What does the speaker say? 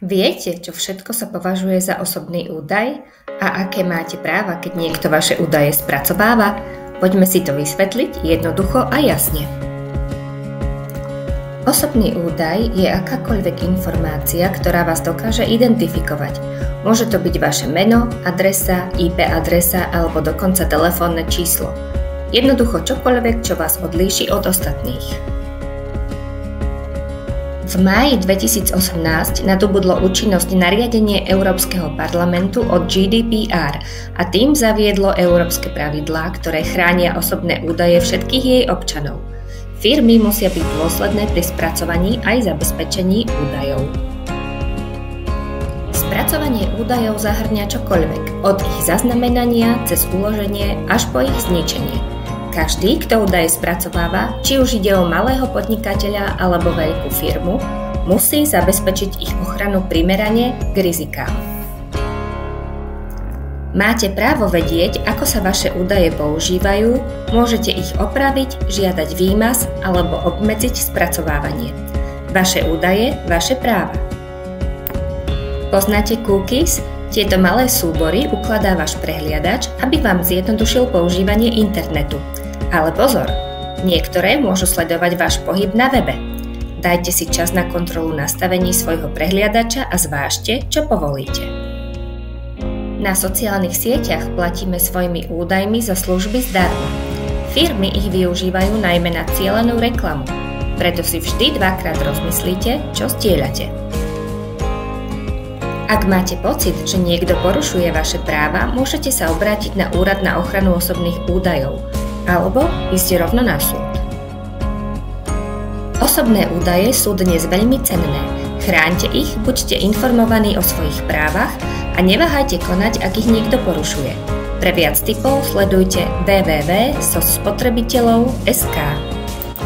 Viete, čo všetko sa považuje za osobný údaj a aké máte práva, keď niekto vaše údaje spracováva? Poďme si to vysvetliť jednoducho a jasne. Osobný údaj je akákoľvek informácia, ktorá vás dokáže identifikovať. Môže to byť vaše meno, adresa, IP adresa alebo dokonca telefónne číslo. Jednoducho čokoľvek, čo vás odlíši od ostatných. V máji 2018 nadobudlo účinnosť nariadenie Európskeho parlamentu od GDPR a tým zaviedlo európske pravidlá, ktoré chránia osobné údaje všetkých jej občanov. Firmy musia byť dôsledné pri spracovaní aj zabezpečení údajov. Spracovanie údajov zahŕňa čokoľvek, od ich zaznamenania cez uloženie až po ich zničenie. Každý, kto údaje spracováva, či už ide o malého podnikateľa alebo veľkú firmu, musí zabezpečiť ich ochranu primerane k rizikám. Máte právo vedieť, ako sa vaše údaje používajú, môžete ich opraviť, žiadať výmaz alebo obmedziť spracovávanie. Vaše údaje, vaše práva. Poznáte cookies? Tieto malé súbory ukladá váš prehliadač, aby vám zjednodušil používanie internetu. Ale pozor, niektoré môžu sledovať váš pohyb na webe. Dajte si čas na kontrolu nastavení svojho prehliadača a zvážte, čo povolíte. Na sociálnych sieťach platíme svojimi údajmi za služby zdarma. Firmy ich využívajú najmä na cielenú reklamu, preto si vždy dvakrát rozmyslíte, čo zdieľate. Ak máte pocit, že niekto porušuje vaše práva, môžete sa obrátiť na Úrad na ochranu osobných údajov alebo ísť rovno na súd. Osobné údaje sú dnes veľmi cenné. Chráňte ich, buďte informovaní o svojich právach a neváhajte konať, ak ich niekto porušuje. Pre viac tipov sledujte www.sosspotrebiteľov.sk.